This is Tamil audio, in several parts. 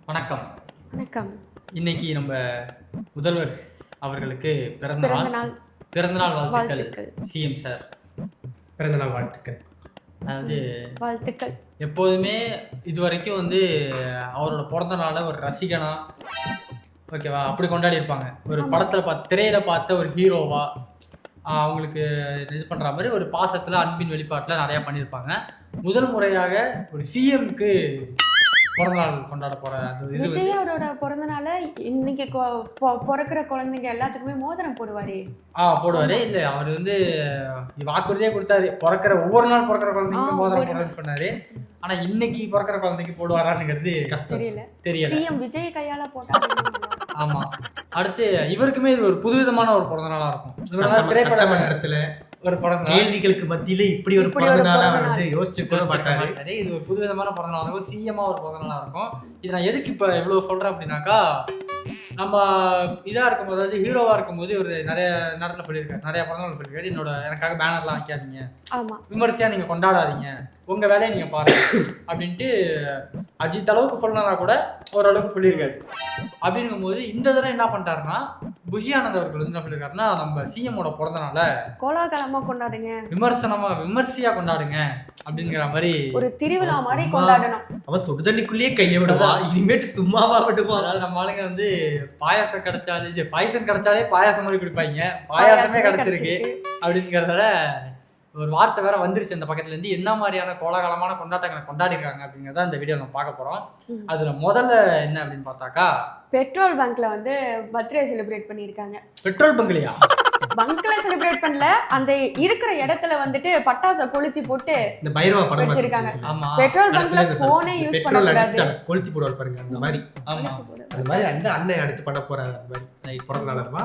வணக்கம். வணக்கம். இன்னைக்கு நம்ம முதல்வர் அவர்களுக்கு பிறந்தநாள் வாழ்த்துக்கள். சிஎம் சார் பிறந்தநாள் வாழ்த்துக்கள். அதாவது வாழ்த்துக்கள். எப்போதுமே இதுவரைக்கும் அவரோட பிறந்த நாளை ஒரு ரசிகனா ஓகேவா அப்படி கொண்டாடி இருப்பாங்க. ஒரு படத்துல திரையில பார்த்த ஒரு ஹீரோவா அவங்களுக்கு இது பண்ற மாதிரி ஒரு பாசத்துல அன்பின் வெளிப்பாட்டுல நிறைய பண்ணியிருப்பாங்க. முதல் முறையாக ஒரு சிஎம்க்கு பிறந்தநாள் கொண்டாட போற விஜய் அவரோட பிறந்தநாள இன்னைக்கு பிறக்கிற குழந்தைங்க எல்லாத்துக்குமே மோதிரம் போடுவாரு. போடுவாரு. இல்ல அவர் வாக்குறுதியே கொடுத்தாரு, ஒவ்வொரு நாள் பிறக்கிற குழந்தைக்கு மோதிரம் போடுறேன்னு சொன்னாரு. ஆனா இன்னைக்கு பிறக்கிற குழந்தைக்கு போடுவாரான்னு கஷ்டம் தெரியல. சிஎம் விஜய் கையால போட்டாரு. ஆமா. அடுத்து இவருக்குமே இது ஒரு புதுவிதமான ஒரு பிறந்த நாளா இருக்கும். திரைப்பட மன்றத்துல ஒரு பிறந்த கேள்விகளுக்கு மத்தியில இப்படி ஒரு பிறந்த நாளா யோசிச்சு கூட மாட்டாரு. இது ஒரு புதுவிதமான பிறந்த நாளா இருக்கும். சிஎம்மா ஒரு பிறந்த நாளா இருக்கும். இது நான் எதுக்கு இப்ப எவ்வளவு சொல்றேன் அப்படின்னாக்கா, நம்ம இதா இருக்கும் போது, அதாவது ஹீரோவா இருக்கும் போது ஒரு நிறைய நேரத்துல சொல்லியிருக்காரு, நிறைய பிறந்த நாள் சொல்லியிருக்காரு. எனக்காக பேனர்லாம் வைக்காதீங்க, விமர்சையா நீங்க கொண்டாடாதீங்க, உங்க வேலையை நீங்க பாருங்க அப்படின்ட்டு அஜித் அளவுக்கு சொல்லனா கூட ஓரளவுக்கு சொல்லியிருக்காரு. அப்படிங்கும் போது இந்த தடவை என்ன பண்ணிட்டாருன்னா, புஷி ஆனந்த் அவர்கள் என்ன சொல்லியிருக்காருன்னா, நம்ம சிஎம்மோட பிறந்த நாளை கோலாகலமா கொண்டாடுங்க, விமர்சையா கொண்டாடுங்க அப்படிங்கிற மாதிரி ஒரு திருவிழா மாதிரி கொண்டாடணும். அவன் சுடுதண்ணிக்குள்ளேயே கையை விடுவா, இனிமேட்டு சும்மாவா விடுவா. அதாவது நம்ம ஆளுங்க பாயாசம் கிடைச்சாலே பாயசம் கிடைச்சாலே பாயாசம் மாதிரி குடிப்பாங்க, பாயாசமே கிடைச்சிருக்கு அப்படிங்கிறதால ஒரு வார்த்தை வேற வந்துருச்சு அந்த பக்கத்துல இருந்து. என்ன மாதிரியான கோலாகலமான கொண்டாட்டங்களை கொண்டாடி இருக்காங்க அப்படிங்கறத இந்த வீடியோ நம்ம பார்க்க போறோம். அதுல முதல்ல என்ன அப்படின்னு பார்த்தாக்கா, பெட்ரோல் பங்க்ல பர்த்டே செலிப்ரேட் பண்ணிருக்காங்க. பெட்ரோல் பங்க்லயா? பங்க்ல செலிப்ரேட் பண்ணல, அந்த இருக்கிற இடத்துல பட்டாசை கொளுத்தி போட்டு இந்த பைரவா படம் வச்சிருக்காங்க. ஆமா, பெட்ரோல் பங்க்ல போனே யூஸ் பண்ண கூடாது, கொளுத்தி போடுவார் பாருங்க அந்த மாதிரி. ஆமா, அந்த மாதிரி அந்த அண்ணன் அடுத்து பண்ண போறாரு. அந்த மாதிரி பிறந்த நாளமா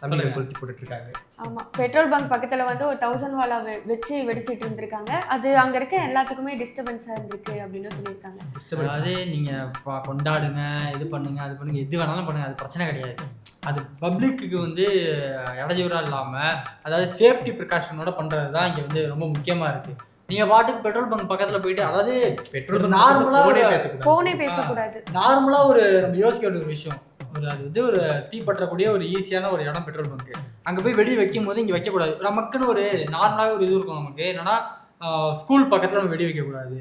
தமிழ் கொளுத்தி போட்டுட்டு இருக்காங்க. ஆமா, பெட்ரோல் பங்க் பக்கத்துல ஒரு 1000 வாலா வச்சு வெடிச்சிட்டு இருந்திருக்காங்க. அது அங்க இருக்க எல்லாத்துக்குமே டிஸ்டர்பன்ஸா இருந்திருக்கு அப்படின்னு சொல்லியிருக்காங்க. அதாவது நீங்க கொண்டாடுங்க, இது பண்ணுங்க, அது பண்ணுங்க, எது வேணாலும் பண்ணுங்க, அது பிரச்சனை கிடையாது. அது பப்ளிக்கு இடையூறா இல்லாம, அதாவது சேஃப்டி ப்ரிகாஷனோட பண்றதுதான் இங்க ரொம்ப முக்கியமா இருக்கு. நீங்க பாட்டுக்கு பெட்ரோல் பங்க் பக்கத்துல போயிட்டு, அதாவது பெட்ரோல் நார்மலா போனே பேசக்கூடாது, நார்மலா நம்ம யோசிக்க வேண்டிய ஒரு விஷயம். அது ஒரு தீப்பற்றக்கூடிய ஒரு ஈஸியான ஒரு இடம் பெட்ரோல் பங்க். அங்க போய் வெடி வைக்கும் போது இங்க வைக்கக்கூடாது. நமக்குன்னு ஒரு நார்மலாவே ஒரு இது இருக்கும். நமக்கு என்னன்னா, ஸ்கூல் பக்கத்துல நம்ம வெடி வைக்க கூடாது,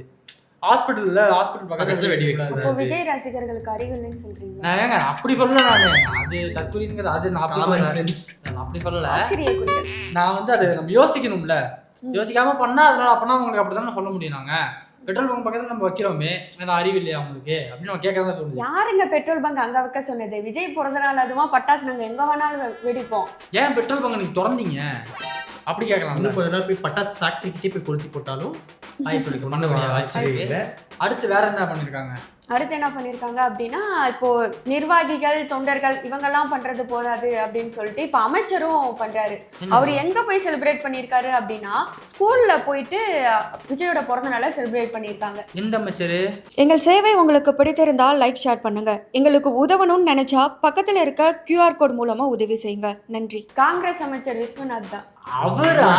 ஹாஸ்பிட்டல் பக்கத்துல வெடி வைக்க. விஜய் ரசிகர்களுக்கு அறிவில்லைன்னு சொல்றீங்க? நான் அப்படி சொல்லல, அது தற்கொலைங்கிறது அது நான் அப்படி சொல்லல. நான் அதை நம்ம யோசிக்கணும்ல, யோசிக்காம பண்ணா அதனால அப்பனா உங்களுக்கு அப்படிதான் சொல்ல முடியும். நாங்க பெட்ரோல் பங்க் பக்கத்துல நம்ம வைக்கிறோமே, அறிவு இல்லையா உங்களுக்கு அப்படின்னு நம்ம கேட்கறதா தோணுது. யாருங்க பெட்ரோல் பங்க் அங்க வைக்க சொன்னது? விஜய் பிறந்த நாள் அதுவா, பட்டாசு நாங்க எங்க வேணாலும் வெடிப்போம். ஏன் பெட்ரோல் பங்க் நீங்க திறந்தீங்க அப்படி கேட்கலாம். இன்னும் கொஞ்ச நாள் போய் பட்டாசு ஃபேக்டரி கிட்டே போய் கொளுத்தி போட்டாலும் வாய்ப்பு இருக்கு, பண்ணக்கூடிய வாய்ப்பு இருக்கு. அடுத்து வேற என்ன பண்ணிருக்காங்க? அடுத்து என்ன பண்ணிருக்காங்க அப்படின்னா, இப்போ நிர்வாகிகள் தொண்டர்கள் இவங்கெல்லாம் பண்றது போதாது அப்படின்னு சொல்லிட்டு இப்ப அமைச்சரும் பண்றாரு. அவர் எங்க போய் செலிப்ரேட் பண்ணிருக்காரு அப்படின்னா, ஸ்கூல்ல போயிட்டு விஜயோட பிறந்த நாளை செலிப்ரேட் பண்ணிருக்காங்க. எந்த அமைச்சரு? எங்கள் சேவை உங்களுக்கு பிடித்திருந்தால் லைக் ஷேர் பண்ணுங்க, எங்களுக்கு உதவணும்னு நினைச்சா பக்கத்துல இருக்க QR கோட் மூலமா உதவி செய்யுங்க, நன்றி. காங்கிரஸ் அமைச்சர் விஸ்வநாத் தான். அவரா?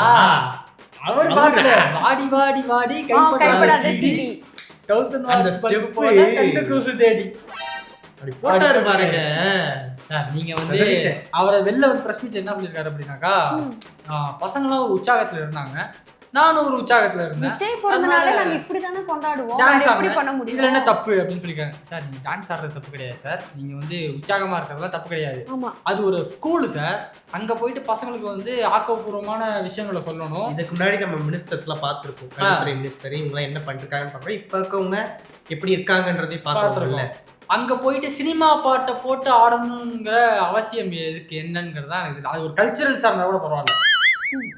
அவர் வாடி வாடி வாடி கைப்படாத சிடி 1000 அந்த ஸ்டெப் போல கண்டு கூசு தேடி அப்படி போட்டாரு பாருங்க சார். நீங்க அவரை வெளில பிரஸ் மீட்ல என்ன சொல்லிருக்காரு அப்படின்னாக்கா, பசங்களாம் ஒரு உற்சாகத்துல இருந்தாங்க, நானும் ஒரு உற்சாகத்துல இருந்தேன், விஜய் பிறந்த நாளை நாங்க இப்படி தானே கொண்டாடுவோம், எப்படி பண்ண முடியும், இதுல என்ன தப்பு அப்படின்னு சொல்லிருக்காங்க. சார், நீங்க டான்ஸ் ஆடுறது தப்பு கிடையாது சார், நீங்க உற்சாகமா இருக்கிறதுலாம் தப்பு கிடையாது. அது ஒரு ஸ்கூல் சார், அங்க போயிட்டு பசங்களுக்கு ஆக்கப்பூர்வமான விஷயங்களை சொல்லணும். இதுக்கு முன்னாடி நம்ம மினிஸ்டர்ஸ் எல்லாம் பார்த்திருக்கோம், கல்வித்துறை மினிஸ்டர் இவங்க என்ன பண்ணிருக்காங்கன்னு பாக்குறோம். இப்ப இருக்கவங்க எப்படி இருக்காங்கன்றதையும் பார்த்துருக்கோம். அங்க போயிட்டு சினிமா பாட்டை போட்டு ஆடணுங்கிற அவசியம் எதுக்கு, என்னங்கிறதா எனக்கு அது ஒரு கல்ச்சரல் சார்ந்தா கூட பரவாயில்ல.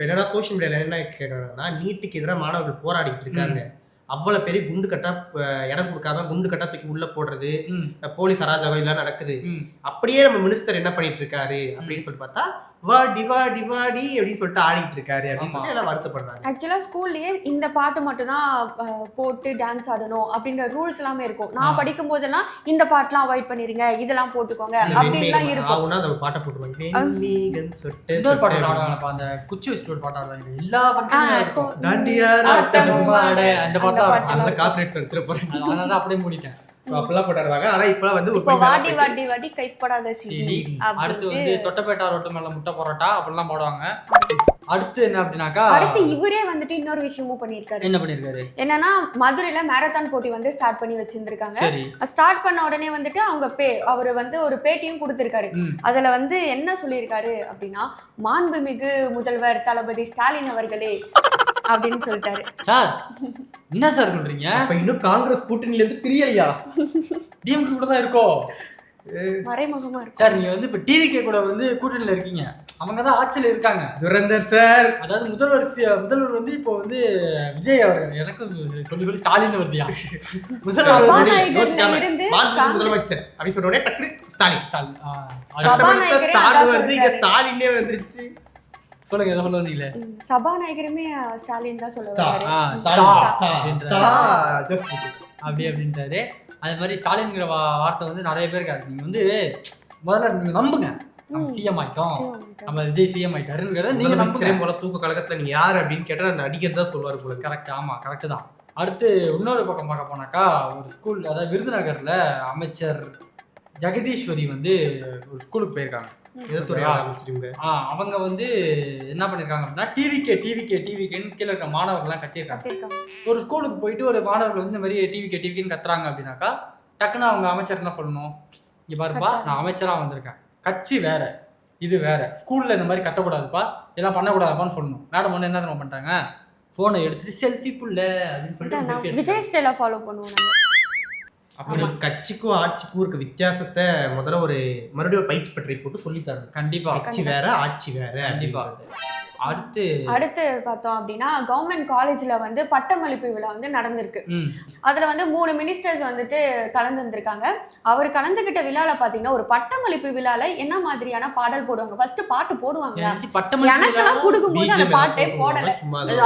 என்னன்னா சோசியல் மீடியால என்ன கேட்கறாங்கன்னா, நீட்டுக்கு எதிராக மாணவர்கள் போராடிட்டு இருக்காங்க, அவ்வளவு பெரிய குண்டு கட்டா இடம் கொடுக்காம குண்டு கட்டா தூக்கி உள்ள போடுறது, போலீஸ் அராஜகம் எல்லாம் நடக்குது. அப்படியே நம்ம மினிஸ்டர் என்ன பண்ணிட்டு இருக்காரு அப்படின்னு சொல்லிட்டு பார்த்தா, வாடி வாடி வாடி அப்படின்னு சொல்லிட்டு ஆடிட்டு இருக்காரு அப்படின்னு சொல்லி எல்லாம் வருத்தப்படுறாங்க. ஆக்சுவலா ஸ்கூல்லயே இந்த பாட்டு மட்டும் தான் போட்டு டான்ஸ் ஆடணும் அப்படின்ற ரூல்ஸ் எல்லாமே இருக்கும். நான் படிக்கும் போதெல்லாம் இந்த பாட்டுலாம் அவாய்ட் பண்ணிருங்க, இதெல்லாம் போட்டுக்கோங்க அப்படின்லாம் இருக்கும். அந்த பாட்டை போட்டுருவாங்க, அந்த குச்சி வச்சுட்டு ஒரு பாட்டு ஆடுவாங்க, எல்லா பக்கமும் அந்த பாட்டு அந்த கார்ப்பரேட் எடுத்துட்டு போறேன். அதனால தான் அப்படியே மூடிட்டேன். அப்பெல்லாம் போட்டாடுவாங்க. ஆனா இப்பெல்லாம் வந்து இப்போ வாடி வாடி வாடி கைப்படாத சிடி. அடுத்து வந்து தொட்டபேட்டா ரோட்டு மேல முட்டை பரோட்டா அப்படிலாம் போடுவாங்க. அடுத்து என்ன அப்படின்னாக்கா அடுத்து இவரே வந்துட்டு இன்னொரு விஷயமும் பண்ணிருக்காரு. என்ன பண்ணிருக்காரு என்னன்னா மதுரையில மேரத்தான் போட்டி வந்து ஸ்டார்ட் பண்ணி வச்சிருந்திருக்காங்க. சரி. ஸ்டார்ட் பண்ண உடனே வந்துட்டு அவங்க அவரு வந்து ஒரு பேட்டியும் கொடுத்திருக்காரு. அதுல வந்து என்ன சொல்லியிருக்காரு அப்படின்னா, மாண்புமிகு முதல்வர் தளபதி ஸ்டாலின் அவர்களே அப்படின்னு சொல்லிட்டாரு. சார் என்ன சார் சொல்றீங்க? அப்ப இன்னும் காங்கிரஸ் கூட்டணியில இருந்து பிரியலையா? டிஎம்கே கூட தான் இருக்கோ? மறைமுகமா இருக்கு சார். நீங்க வந்து இப்ப டிவிகே கூட வந்து கூட்டணியில இருக்கீங்க. அவங்க தான் ஆட்சியில இருக்காங்க. துரந்தர் சார், அதாவது முதல்வர் வந்து இப்போ வந்து விஜய் அவர்கள். எனக்கு சொல்லி ஸ்டாலின் வருதியா? முதலமைச்சர் அப்படி சொன்ன உடனே டக்குனு ஸ்டாலின் ஸ்டாலின் வருது. இங்க ஸ்டாலினே வந்துருச்சு. சொல்லுங்க, எதை சொல்ல வந்தீங்களே? சபாநாயகருமே ஸ்டாலின் தான் சொல்லுவாரு. அப்படி அப்படின்றாரு. அது மாதிரி ஸ்டாலின்ங்கிற வார்த்தை வந்து நிறைய பேருக்கு அது. நீங்க வந்து முதல்ல நீங்க நம்புங்க, நம்ம சிஎம் ஆயிட்டோம், நம்ம விஜய் சிஎம் ஆயிட்டாருங்கிறத நீங்க நம்புங்க. போல தூக்க கழகத்துல நீங்க யாரு அப்படின்னு கேட்டா நடிகர் தான் சொல்லுவாரு போல. கரெக்ட். ஆமா, கரெக்ட் தான். அடுத்து இன்னொரு பக்கம் பார்க்க போனாக்கா, ஒரு ஸ்கூல், அதாவது விருதுநகர்ல அமைச்சர் ஜெகதீஸ்வரி வந்து ஒரு ஸ்கூலுக்கு போயிருக்காங்க. அவங்க வந்து என்ன பண்ணிருக்காங்க அப்படின்னா, டிவிகேன்னு கீழே இருக்கிற மாணவர்கள்லாம் கத்திருக்காங்க. ஒரு ஸ்கூலுக்கு போயிட்டு ஒரு மாணவர்கள் வந்து இந்த மாதிரி டிவிகேன்னு கத்துறாங்க அப்படின்னாக்கா, டக்குன்னு அவங்க அமைச்சர் என்ன சொல்லணும், இங்க பாருப்பா, நான் அமைச்சரா வந்திருக்கேன், கட்சி வேற, இது வேற, ஸ்கூல்ல இந்த மாதிரி கட்டக்கூடாதுப்பா, இதெல்லாம் பண்ணக்கூடாதுப்பான்னு சொல்லணும். மேடம் ஒன்று என்ன பண்ணிட்டாங்க, போனை எடுத்துட்டு செல்ஃபி புள்ள அப்படின்னு சொல்லிட்டு விஜய் ஸ்டைல ஃபாலோ பண்ணுவோம். அப்படி கட்சிக்கும் ஆட்சிக்கும் இருக்க வித்தியாசத்தை முதல்ல ஒரு மறுபடியும் பயிற்சி பற்றி போட்டு சொல்லி தரணும். கண்டிப்பா. கட்சி வேற ஆட்சி வேற. கண்டிப்பா. அடுத்து பார்த்தோம் அப்படின்னா, கவர்மெண்ட் காலேஜ்ல வந்து பட்டமளிப்பு விழா வந்து நடந்திருக்கு. அதுல வந்து 3 மினிஸ்டர்ஸ் வந்துட்டு கலந்துருக்காங்க. அவர் கலந்துகிட்ட விழால பாத்தீங்கன்னா, ஒரு பட்டமளிப்பு விழால என்ன மாதிரியான பாடல் போடுவாங்க, ஃபர்ஸ்ட் பாட்டு போடுவாங்க. எனக்கெல்லாம் கொடுக்கும்போது அந்த பாட்டே போடல.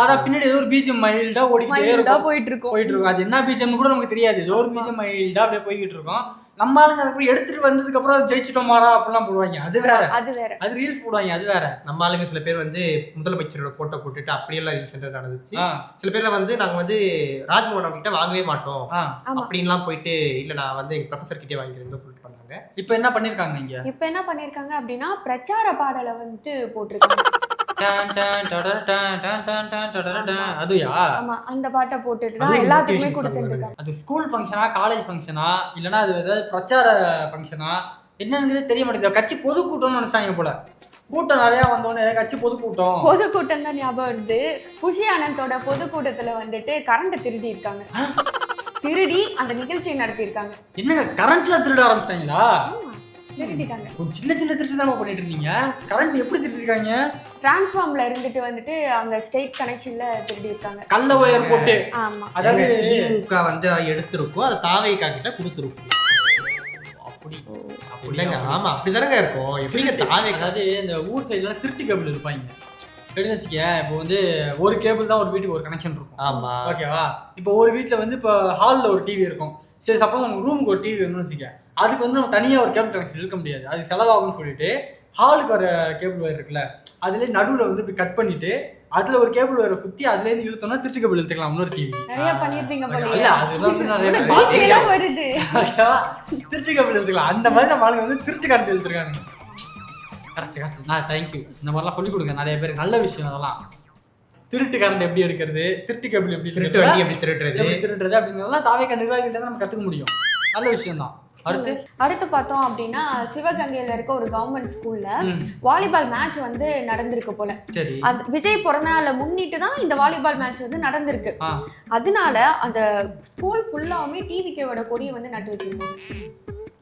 அதான் பின்னாடி ஏதோ ஒரு பீஜம் மைல்டா போயிட்டு இருக்கும். அது என்ன பீஜம் கூட நமக்கு தெரியாது. ஏதோ ஒரு பீஜம் மைல்டா அப்படியே போய்கிட்டு இருக்கோம். நம்ம ஆளுங்க அதுக்கு எடுத்துட்டு வந்ததுக்கு அப்புறம் ஜெயிச்சிட்டோம் மாறா அப்படிலாம் போடுவாங்க. அது வேற. அது ரீல்ஸ் போடுவாங்க. அது வேற. நம்ம ஆளுங்க சில பேர் வந்து முதலமைச்சரோட போட்டோ போட்டுட்டு அப்படியெல்லாம் ரீசெண்டா நடந்துச்சு. சில பேர்ல வந்து நாங்க வந்து ராஜ்மோகன் அவங்க கிட்ட வாங்கவே மாட்டோம் அப்படின்லாம் போயிட்டு, இல்ல நான் வந்து எங்க ப்ரொஃபசர் கிட்டே வாங்கிக்கிறேன்னு சொல்லிட்டு பண்ணாங்க. இப்போ என்ன பண்ணிருக்காங்க இங்க? இப்போ என்ன பண்ணிருக்காங்க அப்படின்னா, பிரச்சார பாடலை வந்து போட்டிருக்காங்க. அதுயா? ஆமா, அந்த பாட்டை போட்டுட்டு தான் எல்லாத்துக்குமே கொடுத்துருக்காங்க. அது ஸ்கூல் ஃபங்க்ஷனா, காலேஜ் ஃபங்க்ஷனா, இல்லனா அது ஏதாவது பிரச்சார ஃபங்க்ஷனா என்னங்கிறதே தெரிய மாட்டேங்குது. கட்சி பொதுக்கூட்டம்னு நினைச்சாங்க போல. கூட்டம் நிறைய வந்தோடனே கட்சி பொதுக்கூட்டம் தான் ஞாபகம் வருது. குஷி ஆனந்தோட பொதுக்கூட்டத்துல வந்துட்டு கரண்ட் திருடி இருக்காங்க. திருடி அந்த நிகழ்ச்சியை நடத்தி இருக்காங்க. என்னங்க கரண்ட்ல திருட ஆரம்பிச்சிட்டாங்களா? திருடிட்டாங்க. சின்ன திருட்டு தான் பண்ணிட்டு இருந்தீங்க. கரண்ட் எப்படி திருடிருக்காங்க? டிரான்ஸ்ஃபார்ம்ல இருந்துட்டு வந்துட்டு அங்க ஸ்டேட் கனெக்ஷன்ல திருடி இருக்காங்க. கள்ள ஒயர் போட்டு. ஆமா. அதாவது திமுக வந்து எடுத்துருக்கும், அதை தாவேகா கிட்ட கொடுத்துருக்கும். அப்படிங்க. ஆமா, அப்படிதானங்க இருக்கும். எப்படிங்க தாவேகா? அதாவது இந்த ஊர் சைடுல திருட்டு கேபிள் இருப்பாங்க. எப்படின்னு வச்சுக்க, இப்போ வந்து ஒரு கேபிள் தான் ஒரு வீட்டுக்கு ஒரு கனெக்ஷன் இருக்கும். ஆமா, ஓகேவா? இப்போ ஒரு வீட்டில் வந்து இப்போ ஹாலில் ஒரு டிவி இருக்கும். சரி, சப்போஸ் நம்ம ரூமுக்கு ஒரு டிவி வேணும்னு வச்சுக்க, அதுக்கு வந்து நம்ம தனியாக ஒரு கேபிள் கனெக்ஷன் இழுக்க முடியாது, அது செலவாகும்னு சொல்லிட்டு ஹாலுக்கு ஒரு கேபிள் ஒயர் இருக்குல்ல, அதுலேயே நடுவில் வந்து இப்படி கட் பண்ணிட்டு அதில் ஒரு கேபிள் ஒயரை சுற்றி அதுலேருந்து இழுத்தோம்னா திருட்டு கேபிள் இழுத்துக்கலாம். இன்னொரு டிவி நிறைய பண்ணிருப்பீங்க போல. இல்ல, அதுதான் வந்து நிறைய வருது. திருட்டு கேபிள் இழுத்துக்கலாம். அந்த மாதிரி நம்ம ஆளுங்க வந்து திருட்டு கரண்ட் இழுத்துருக்கானுங்க. கரெக்ட். நான் தேங்க்யூ. இந்த மாதிரிலாம் சொல்லிக் கொடுங்க நிறைய பேருக்கு. நல்ல விஷயம் அதெல்லாம். திருட்டு கரண்ட் எப்படி எடுக்கிறது, திருட்டு கேபிள் எப்படி திருட்டுறது அப்படிங்கிறதெல்லாம் தாவேகா நிர்வாகிகிட்ட தான் நம்ம கற்றுக்க முடியும். நல்ல விஷயம் தான். அடுத்து பார்த்தோம் அப்படின்னா, சிவகங்கையில இருக்க ஒரு கவர்மெண்ட் ஸ்கூல்ல வாலிபால் மேட்ச் வந்து நடந்திருக்கு போல. அந்த விஜய் பிறந்தநாளை முன்னிட்டு தான் இந்த வாலிபால் மேட்ச் வந்து நடந்திருக்கு. அதனால அந்த ஸ்கூல் ஃபுல்லாவுமே டிவிகேவோட கொடியை வந்து நட்டு வச்சிருக்காங்க.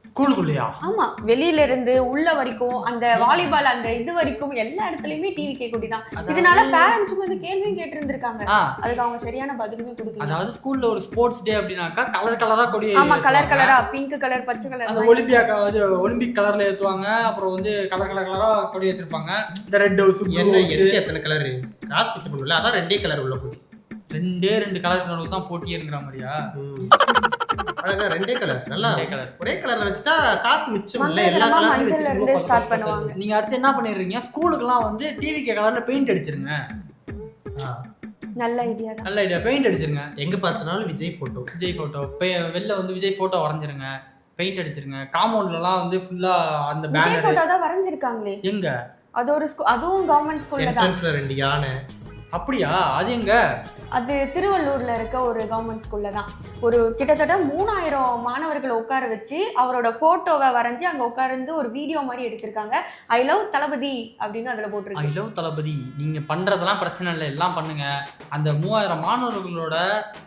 ஸ்கூலுக்குள்ளயா? ஆமா, வெளியில இருந்து உள்ள வரைக்கும் அந்த வாலிபால் அந்த இது வரைக்கும் எல்லா இடத்துலயுமே டிவிகே கொடி தான். இதனால பேரண்ட்ஸ் வந்து கேள்வியும் கேட்டு இருந்திருக்காங்க. அதுக்கு அவங்க சரியான பதிலுமே கொடுக்கல. அதாவது ஸ்கூல்ல ஒரு ஸ்போர்ட்ஸ் டே அப்படினாக்கா கலர் கலரா கொடி. ஆமா, கலர் கலரா, பிங்க் கலர், பச்சை கலர். அந்த ஒலிம்பிக் கலர்ல ஏத்துவாங்க. அப்புறம் வந்து கலர் கலரா கொடி ஏத்திருப்பாங்க. இந்த ரெட் ஹவுஸ் எத்தனை கலர் காசு பிச்சை பண்ணுவல, அதான் 2 கலர் உள்ள கொடி. 2 கலர் நடுவுல தான் போட்டியேங்கிற மாதிரியா? அழகா 2 கலர். நல்லா ஒரே கலர்ல வச்சுட்டா காசு மிச்சம் இல்ல. எல்லா கலர்லயும் வச்சு ஸ்டார்ட் பண்ணுவாங்க. நீங்க அடுத்து என்ன பண்ணிடுறீங்க, ஸ்கூலுக்குலாம் வந்து டிவிகே கலர்ல பெயிண்ட் அடிச்சிருங்க. நல்ல ஐடியா தான். நல்ல ஐடியா. பெயிண்ட் அடிச்சிருங்க. எங்க பார்த்தாலும் விஜய் போட்டோ. விஜய் போட்டோ வெளில வந்து விஜய் போட்டோ வரைஞ்சிருங்க, பெயிண்ட் அடிச்சிருங்க. காம்பவுண்ட்லலாம் வந்து ஃபுல்லா அந்த விஜய் பேனர் போட்டோ தான் வரைஞ்சிருக்காங்களே. எங்க? அது ஒரு அதுவும் கவர்மெண்ட் ஸ்கூல்ல தான். என்ட்ரன்ஸ்ல 2 யானை. அப்படியா? அது எங்க? அது திருவள்ளூர்ல இருக்க ஒரு கவர்மெண்ட் ஸ்கூல்ல தான். ஒரு கிட்டத்தட்ட 3000 மாணவர்களை உட்கார வச்சு அவரோட போட்டோவை வரைஞ்சி அங்க உட்கார்ந்து ஒரு வீடியோ மாதிரி எடுத்திருக்காங்க. ஐ லவ் தளபதி அப்படின்னு அதுல போட்டிருக்கு. ஐ லவ் தளபதி. நீங்க பண்றதெல்லாம் பிரச்சனை இல்லை, எல்லாம் பண்ணுங்க. அந்த 3000 மாணவர்களோட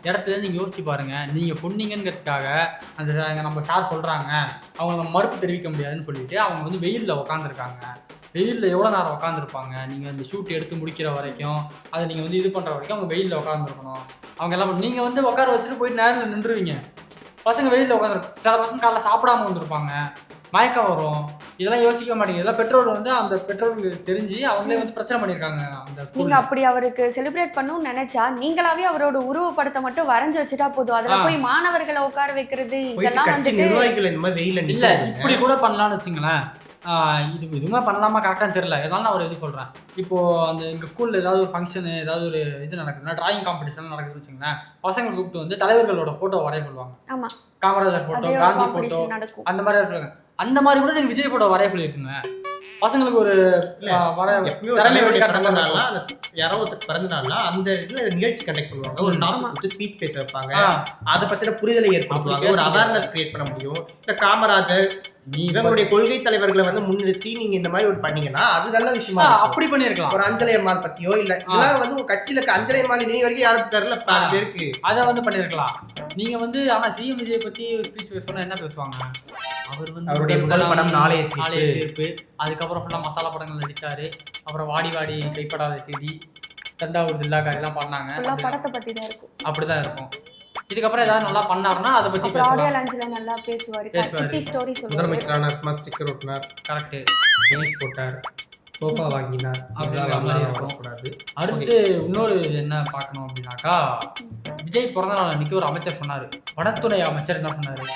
இடத்துல நீங்க யோசிச்சு பாருங்க. நீங்க சொன்னீங்கிறதுக்காக அந்த நம்ம சார் சொல்றாங்க, அவங்க நம்ம மறுப்பு தெரிவிக்க முடியாதுன்னு சொல்லிட்டு அவங்க வந்து வெயில்ல உட்காந்துருக்காங்க. வெயிலில் எவ்வளோ நேரம் உட்காந்துருப்பாங்க? நீங்கள் அந்த ஷூட் எடுத்து முடிக்கிற வரைக்கும், அதை நீங்கள் வந்து இது பண்ணுற வரைக்கும் அவங்க வெயிலில் உட்காந்துருக்கணும். அவங்க எல்லாம் நீங்கள் வந்து உட்கார வச்சுட்டு போயிட்டு நேரில் நின்றுவீங்க. பசங்க வெயிலில் உட்காந்துருக்கும். சில பசங்க காலைல சாப்பிடாம வந்துருப்பாங்க, மயக்கம் வரும். இதெல்லாம் யோசிக்க மாட்டேங்குது. இதெல்லாம் பெற்றோர் வந்து அந்த பெற்றோர்களுக்கு தெரிஞ்சு அவங்களே வந்து பிரச்சனை பண்ணியிருக்காங்க அந்த ஸ்கூல்ல. நீங்க அப்படி அவருக்கு செலிப்ரேட் பண்ணணும்னு நினைச்சா நீங்களாவே அவரோட உருவப்படத்தை மட்டும் வரைஞ்சு வச்சுட்டா போதும். அதுல போய் மாணவர்களை உட்கார வைக்கிறது இதெல்லாம் வந்து நிர்வாகிகள் இந்த மாதிரி வெயில இல்லை, இப்படி கூட பண்ணலாம்னு வச்சுங்களேன். இதுவுமே பண்ணலாமா கரெக்டாக தெரியல. எதாலும் நான் ஒரு இது சொல்கிறேன். இப்போது அந்த எங்கள் ஸ்கூலில் ஏதாவது ஒரு ஃபங்க்ஷனு, ஏதாவது ஒரு இது நடக்குதுன்னா, டிராயிங் காம்படிஷன் நடக்குதுன்னு வச்சுங்களேன், பசங்களை கூப்பிட்டு வந்து தலைவர்களோட ஃபோட்டோ வரைய சொல்லுவாங்க. ஆமாம், காமராஜர் ஃபோட்டோ, காந்தி ஃபோட்டோ, அந்த மாதிரி சொல்லுவாங்க. அந்த மாதிரி கூட நீங்கள் விஜய் ஃபோட்டோ வரைய சொல்லியிருக்குங்க. பசங்களுக்கு ஒரு யாரோ ஒருத்தர் பிறந்தனால அந்த இடத்துல நிகழ்ச்சி கண்டக்ட் பண்ணுவாங்க. ஒரு டாபிக் கொடுத்து ஸ்பீச் பேச வைப்பாங்க. அதை பத்தின புரிதலை ஏற்படுத்துவாங்க. ஒரு அவேர்னஸ் கிரியேட் பண்ண முடியும். இல்ல காமராஜர் இவங்களுடைய கொள்கை தலைவர்களை வந்து முன்னிறுத்தி நீங்க இந்த மாதிரி ஒரு பண்ணீங்கன்னா அது நல்ல விஷயமா. அப்படி பண்ணிருக்கலாம். ஒரு அஞ்சலி அம்மாள் பத்தியோ இல்ல இதெல்லாம் வந்து ஒரு கட்சியில அஞ்சலி அம்மாள் நீ வரைக்கும் யாருக்கு தெரியல பாதி பேருக்கு அதை வந்து பண்ணிருக்கலாம். நீங்க வந்து ஆனா சிஎம் விஜய் பத்தி ஸ்பீச் பேசணும்னா என்ன பேசுவாங்க? அவர் வந்து அவருடைய முதல் படம் நாளைய தீர்ப்பு, அதுக்கப்புறம் ஃபுல்லா மசாலா படங்கள் நடித்தாரு. அப்புறம் வாடி வாடி கைப்படாத செய்தி, தஞ்சாவூர் ஜில்லாக்காரி எல்லாம் பண்ணாங்க. படத்தை பத்தி தான் இருக்கும். அப்படிதான் இருக்கும். இதுக்கப்புறம் ஏதாவது நல்லா பண்ணாருன்னா அதை பத்தி பேசலாம். நல்லா பேசுவாரு. முதலமைச்சரான ஸ்டிக்கர் ஒட்டினார். கரெக்ட். ரீல்ஸ் போட்டார், சோஃபா வாங்கினார். அடுத்து இன்னொரு என்ன பார்க்கணும் அப்படின்னாக்கா, விஜய் பிறந்த நாள் அன்னைக்கு ஒரு அமைச்சர் சொன்னாரு, வனத்துறை அமைச்சர் என்ன சொன்னாரு?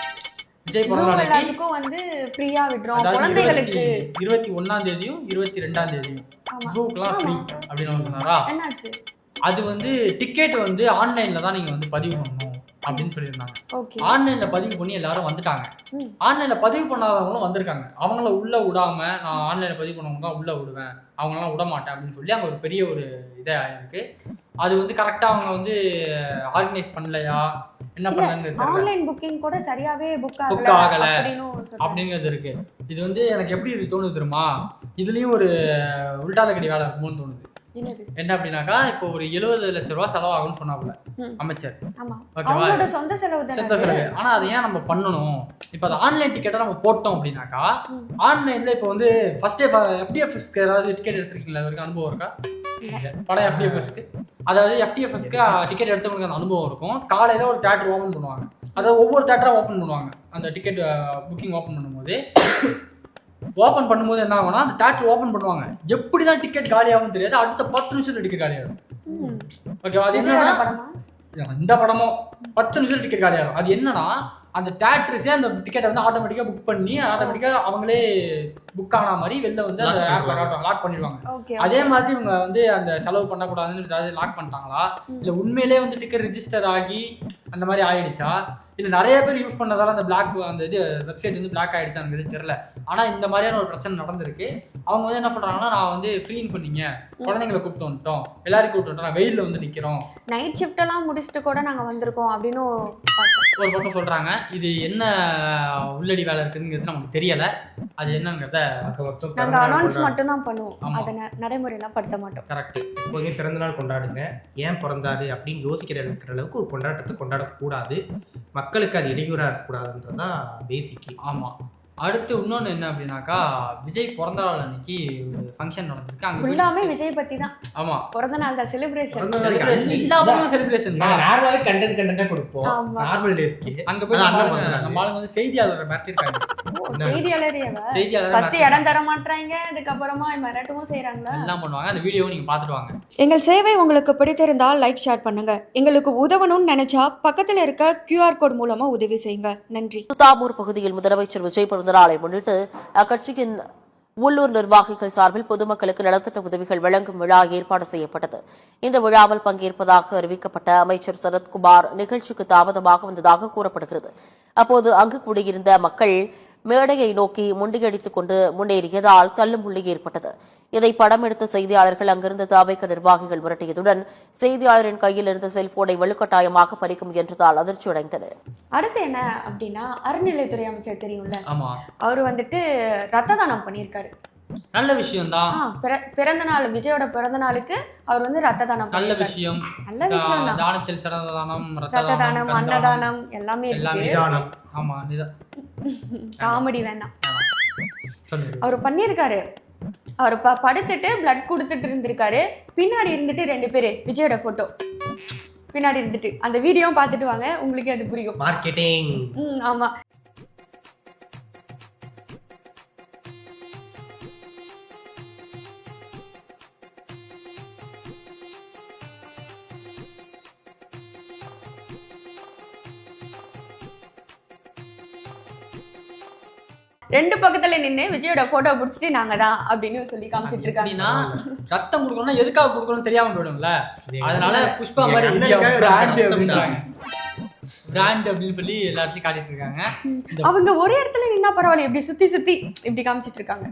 விஜய் பிறந்த நாள் அன்னைக்கு வந்து ஃப்ரீயா விடுறோம் குழந்தைகளுக்கு. 21ஆம் தேதியும் 22ஆம் தேதியும் ஜூக்குலாம் ஃப்ரீ அப்படின்னு சொன்னாரா? என்னாச்சு? அது வந்து டிக்கெட் வந்து ஆன்லைன்ல தான் நீங்க வந்து பதிவு பண்ணணும் அப்படின்னு சொல்லியிருந்தாங்க. ஆன்லைன்ல பதிவு பண்ணி எல்லாரும் வந்துட்டாங்க. ஆன்லைன்ல பதிவு பண்ணாதவங்களும் வந்திருக்காங்க. அவங்கள உள்ள விடாம, நான் ஆன்லைன்ல பதிவு பண்ணவங்க தான் உள்ள விடுவேன், அவங்களாம் விட மாட்டேன் அப்படின்னு சொல்லி அங்கே ஒரு பெரிய ஒரு இதே ஆயிருக்கு. அது வந்து கரெக்டா அவங்க வந்து ஆர்கனைஸ் பண்ணலையா என்ன பண்ணான்னு ஆன்லைன் புக்கிங் கூட சரியாவே புக் ஆகல அப்படிங்கிறது இருக்கு. இது வந்து எனக்கு எப்படி இது தோணுது தெரியுமா? இதுலயும் ஒரு உள்டாலக்கடி வேலை இருக்குமோன்னு தோணுது. என்ன அப்படின்னாக்கா, இப்போ ஒரு 70 லட்சம் ரூபாய் செலவாகும்னு சொன்னாப்புல அமைச்சர். ஓகேவா? சொந்த செலவு. ஆனா அதை ஏன் நம்ம பண்ணணும்? இப்போ அது ஆன்லைன் டிக்கெட்டை நம்ம போட்டோம் அப்படின்னாக்கா, ஆன்லைன்ல இப்போ வந்து ஃபர்ஸ்ட் டே FDFSக்கு ஏதாவது டிக்கெட் எடுத்திருக்கீங்களா? வரைக்கும் அனுபவம் இருக்கா? படம் FDFSக்கு, அதாவது FDFSக்கு டிக்கெட் எடுத்தவங்களுக்கு அந்த அனுபவம் இருக்கும். காலையில ஒரு தியேட்டர் ஓப்பன் பண்ணுவாங்க. அதாவது ஒவ்வொரு தியேட்டரா ஓப்பன் பண்ணுவாங்க. அந்த டிக்கெட் புக்கிங் ஓப்பன் பண்ணும்போது என்ன ஆகும்னா, அந்த தியேட்டர் ஓப்பன் பண்ணுவாங்க. எப்படிதான் டிக்கெட் காலியாகும் தெரியாது. அடுத்த 10 நிமிஷத்துல டிக்கெட் காலியாகும். ஓகேவா? அது என்னன்னா, இந்த படமும் 10 நிமிஷத்துல டிக்கெட் காலியாகும். அது என்னன்னா, அந்த தியேட்டர்ஸே அந்த டிக்கெட்டை வந்து ஆட்டோமேட்டிக்கா புக் பண்ணி ஆட்டோமேட்டிக்கா அவங்களே புக் ஆன மாதிரி வெளில வந்து அந்த ஆப்ல லாக் பண்ணிடுவாங்க. அதே மாதிரி இவங்க வந்து அந்த செலவு பண்ணக்கூடாதுன்னு ஏதாவது லாக் பண்ணிட்டாங்களா, இல்லை உண்மையிலே வந்து டிக்கெட் ரிஜிஸ்டர் ஆகி அந்த மாதிரி ஆயிடுச்சா, இது நிறைய பேர் யூஸ் பண்ணதால அந்த பிளாக் அந்த இது வெப்சைட் வந்து பிளாக் ஆயிடுச்சான்னு தெரியல. ஆனா இந்த மாதிரியான ஒரு பிரச்சனை நடந்திருக்கு. அவங்க வந்து என்ன சொல்றாங்கன்னா, நான் வந்து ஃப்ரீன்னு சொன்னீங்க, குழந்தைங்களை கூப்பிட்டு வந்துட்டோம், எல்லாரும் கூப்பிட்டு வந்துட்டோம், வெயில்ல வந்து நிக்கிறோம், நைட் ஷிஃப்ட் எல்லாம் முடிச்சுட்டு கூட நாங்க வந்திருக்கோம் அப்படின்னு ஒரு பக்கம் சொல்றாங்க. இது என்ன உள்ளடி வேலை இருக்குதுங்கிறது நமக்கு தெரியல. அது என்னங்கிறத நாங்க அனௌன்ஸ் மட்டும் தான் பண்ணுவோம், அதை நடைமுறையெல்லாம் படுத்த மாட்டோம். கரெக்ட். எப்போதுமே பிறந்த நாள் கொண்டாடுங்க. ஏன் பிறந்தாரு அப்படின்னு யோசிக்கிற அளவுக்கு ஒரு கொண்டாட்டத்தை கொண்டாடக்கூடாது. மக்களுக்கு அது இடையூறா இருக்கக்கூடாதுன்றதுதான் பேசிக். ஆமா. அடுத்து இன்னொன்று என்ன அப்படின்னாக்கா, விஜய் பிறந்த நாள் அன்னைக்கு ஒரு ஃபங்க்ஷன் நடந்திருக்கு. அங்கே ஃபுல்லாமே விஜய் பத்தி தான். ஆமா, பிறந்த நாள் தான் செலிப்ரேஷன். எல்லாமே செலிப்ரேஷன் தான். நார்மலாவே கண்டென்ட்டா கொடுப்போம் நார்மல் டேஸ்க்கு. அங்க போய் நம்ம ஆளுங்க வந்து செய்தியாளரை மிரட்டிருக்காங்க. செய்தியாளர் ஃபர்ஸ்ட் இடம் தர மாட்டாங்க, அதுக்கு அப்புறமா மிரட்டவும் செய்றாங்க, எல்லாம் பண்ணுவாங்க. அந்த வீடியோவை நீங்க பார்த்துட்டு வாங்க. எங்கள் சேவை உங்களுக்கு பிடித்திருந்தால் லைக் ஷேர் பண்ணுங்க. எங்களுக்கு உதவணும்னு நினைச்சா பக்கத்துல இருக்க QR கோட் மூலமா உதவி செய்யுங்க. நன்றி. தாமூர் பகுதியில் முதலமைச்சர் விஜய் பிறந்த நாளை முன்னிட்டு அக்கட்சியின் உள்ளூர் நிர்வாகிகள் சார்பில் பொதுமக்களுக்கு நலத்திட்ட உதவிகள் வழங்கும் விழா ஏற்பாடு செய்யப்பட்டது. இந்த விழாவில் பங்கேற்பதாக அறிவிக்கப்பட்ட அமைச்சர் சரத்குமார் நிகழ்ச்சிக்கு தாமதமாக வந்ததாக கூறப்படுகிறது. அப்போது அங்கு கூடியிருந்த மக்கள் மேடையை நோக்கி முண்டியடித்துக் கொண்டு முன்னேறியதால் தள்ளுமுள்ளி ஏற்பட்டது. இதை படம் எடுத்த செய்தியாளர்கள் அங்கிருந்த தவேக நிர்வாகிகள் மிரட்டியதுடன் செய்தியாளரின் கையில் இருந்த செல்போனை வலுக்கட்டாயமாக பறிக்க முயன்றதால் அதிர்ச்சியடைந்தனர். அடுத்து என்ன அப்படின்னா, அறநிலையத்துறை அமைச்சர் தெரியும்ல, ஆமா, அவர் வந்துட்டு ரத்த தானம் பண்ணியிருக்காரு. நல்ல விஷயம் தான். பிறந்த நாள், விஜயோட பிறந்த நாளுக்கு அவர் வந்து ரத்த தானம். நல்ல விஷயம். நல்ல விஷயம் தான். தானத்தில் சிறந்த தானம் ரத்த தானம், அன்னதானம் எல்லாமே இருக்கு. ஆமா, காமெடி வேண்டாம். சொல்லுங்க. அவர் பண்ணியிருக்காரு. அவர் படுத்துட்டு பிளட் கொடுத்துட்டு இருந்திருக்காரு. பின்னாடி இருந்துட்டு 2 பேரு விஜயோட போட்டோ பின்னாடி இருந்துட்டு அந்த வீடியோ பார்த்துட்டு வாங்க, உங்களுக்கு அது புரியும். மார்க்கெட்டிங். ஆமா. ரெண்டு பக்கத்துல நின்று விஜயோட போட்டோ பிடிச்சிட்டு நாங்க தான் அப்படின்னு சொல்லி காமிச்சிட்டு இருக்காங்க. ரத்தம் கொடுக்கணும்னா எதுக்காக கொடுக்கணும்னு தெரியாம போயிடும்ல, அதனால புஷ்பா மாதிரி பிராண்ட் அப்படின்னு சொல்லி எல்லா இடத்துலயும் காட்டிட்டு இருக்காங்க. அவங்க ஒரே இடத்துல நின்னா பரவாயில்ல, இப்படி சுத்தி சுத்தி இப்படி காமிச்சிட்டு இருக்காங்க.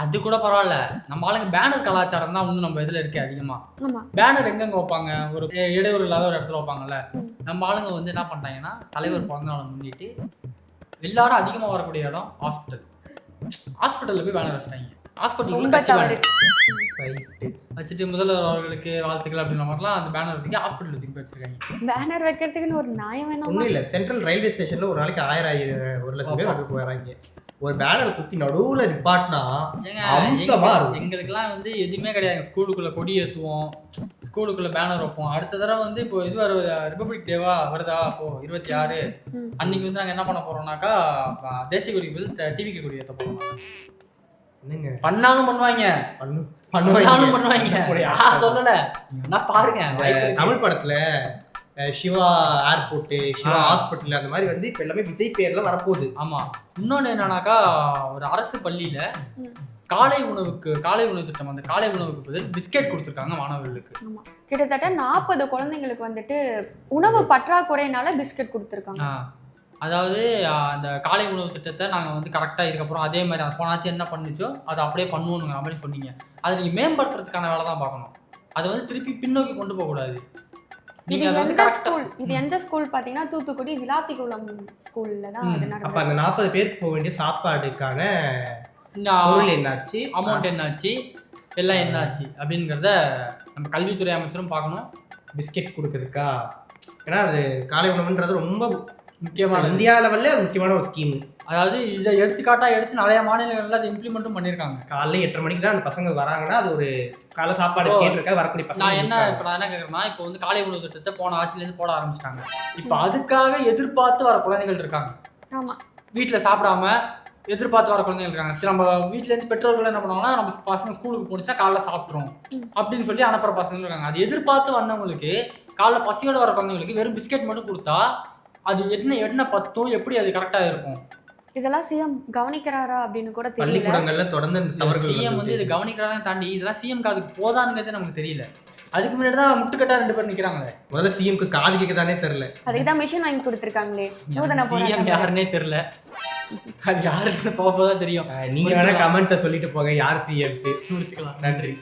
அது கூட பரவாயில்ல. நம்ம ஆளுங்க பேனர் கலாச்சாரம் தான் இன்னும் நம்ம இதுல இருக்கு அதிகமா. பேனர் எங்கெங்க வைப்பாங்க, ஒரு இடையூறு இல்லாத ஒரு இடத்துல வைப்பாங்கல்ல. நம்ம ஆளுங்க வந்து என்ன பண்ணிட்டாங்கன்னா, தலைவர் பிறந்த நாளை முன்னிட்டு எல்லாரும் அதிகமா வரக்கூடிய இடம் ஹாஸ்பிட்டல்ல போய் பேனர் வச்சிட்டாங்க. ஹாஸ்பிட்டல் வச்சுட்டு முதல்வர் அவர்களுக்கு வாழ்த்துக்கள் அப்படின்ற மாதிரிலாம் அந்த பேனர் தூக்கி ஹாஸ்பிட்டல் தூக்கி வச்சிருக்காங்க. பேனர் வைக்கிறதுக்குன்னு ஒரு நியாயம் வேணும். ஒன்றும் இல்லை, சென்ட்ரல் ரயில்வே ஸ்டேஷன்ல ஒரு நாளைக்கு 1,000 பேர் வந்து போயிடறாங்க. ஒரு பேனர் தூக்கி நடுவுல நிப்பாட்டினா அம்சமா இருக்கும். எங்களுக்கெல்லாம் வந்து எதுவுமே கிடையாது. ஸ்கூலுக்குள்ள கொடி ஏற்றுவோம், ஸ்கூலுக்குள்ள பேனர் வைப்போம். அடுத்த தடவை வந்து இப்போ இது வருது, ரிபப்ளிக் டேவா வருதா, இப்போ 26 அன்னைக்கு வந்து நாங்கள் என்ன பண்ண போறோம்னாக்கா தேசிய கொடி டிவிக்கு கொடி ஏற்ற போறோம். பண்ணாலும் பண்ணுவாங்க. சொல்லல பாருங்க, தமிழ் படத்துல சிவா ஏர்போர்ட், சிவா ஹாஸ்பிட்டல் அந்த மாதிரி வந்து இப்ப எல்லாமே விஜய் பேர்ல வரப்போகுது. ஆமா. இன்னொன்னு என்னன்னாக்கா, ஒரு அரசு பள்ளியில காலை உணவு திட்டம், அந்த காலை உணவுக்கு பதில் பிஸ்கெட் கொடுத்துருக்காங்க மாணவர்களுக்கு. கிட்டத்தட்ட 40 குழந்தைங்களுக்கு வந்துட்டு உணவு பற்றாக்குறையினால பிஸ்கெட் கொடுத்துருக்காங்க. அதாவது அந்த காலை உணவு திட்டத்தை நாங்கள் வந்து கரெக்டாக இதுக்கப்புறம் அதே மாதிரி அது போனாச்சு என்ன பண்ணுச்சோ அதை அப்படியே பண்ணுவோங்கிற மாதிரி சொன்னீங்க. அதை நீங்கள் மேம்படுத்துறதுக்கான வேலை தான் பார்க்கணும். அதை வந்து திருப்பி பின்னோக்கி கொண்டு போகக்கூடாது. இது எந்த ஸ்கூல் பாத்தீங்கன்னா தூத்துக்குடி விளாத்திக்குளம் ஸ்கூல்ல தான் அது நடக்குது. அப்ப அந்த 40 பேருக்கு போக வேண்டிய சாப்பாடுக்கான பொருள் என்னாச்சு, அமௌண்ட் என்னாச்சு, எல்லாம் என்னாச்சு அப்படிங்கிறத நம்ம கல்வித்துறை அமைச்சரும் பார்க்கணும். பிஸ்கெட் கொடுக்கறதுக்கா, ஏன்னா அது காலை உணவுன்றது ரொம்ப முக்கியமான இந்தியா லெவல்ல முக்கியமான ஒரு ஸ்கீம். அதாவது இதை எடுத்துக்காட்டா எடுத்து நிறைய மாநிலங்கள்ல அதை இம்ப்ளிமெண்ட்டும் பண்ணியிருக்காங்க. காலைல 8:30 மணிக்கு தான் அந்த பசங்க வராங்கன்னா அது ஒரு காலை சாப்பாடு கேட்டிருக்க வரக்கூடிய பசங்க. நான் என்ன கேட்குறேன்னா, இப்போ வந்து காலை உணவு திட்டத்தை போன ஆட்சியிலேருந்து போட ஆரம்பிச்சிட்டாங்க. இப்போ அதுக்காக எதிர்பார்த்து வர குழந்தைகள் இருக்காங்க. வீட்டில் சாப்பிடாம எதிர்பார்த்து வர குழந்தைகள் இருக்காங்க. சரி, நம்ம வீட்டிலேருந்து பெற்றோர்கள் என்ன பண்ணுவாங்கன்னா, நம்ம பசங்க ஸ்கூலுக்கு போனிச்சுன்னா காலைல சாப்பிட்றோம் அப்படின்னு சொல்லி அனுப்புற பசங்க இருக்காங்க. அது எதிர்பார்த்து வந்தவங்களுக்கு, காலைல பசியோடு வர குழந்தைங்களுக்கு வெறும் பிஸ்கெட் மட்டும் கொடுத்தா அது என்ன பத்தும், எப்படி அது கரெக்டாக இருக்கும்? இதெல்லாம் சிஎம் கவனிக்கிறாரா அப்படின்னு கூட தெரியல. பள்ளிக்கூடங்கள்ல தொடர்ந்து தவறுகள் சிஎம் வந்து இது கவனிக்கிறாரா தாண்டி இதெல்லாம் சிஎம் காதுக்கு போதான்ங்கிறது நமக்கு தெரியல. அதுக்கு முன்னாடி தான் முட்டுக்கட்டா 2 பேர் நிக்கிறாங்களே. முதல்ல சிஎம்க்கு காது கேட்கதானே தெரியல. அதுக்கு தான் மிஷின் வாங்கி கொடுத்துருக்காங்களே. சிஎம் யாருன்னே தெரியல. அது யாருன்னு போகதான் தெரியும். நீங்க வேணா கமெண்ட்டை சொல்லிட்டு போங்க யார் சிஎம். முடிச்சுக்கலாம். நன்றி.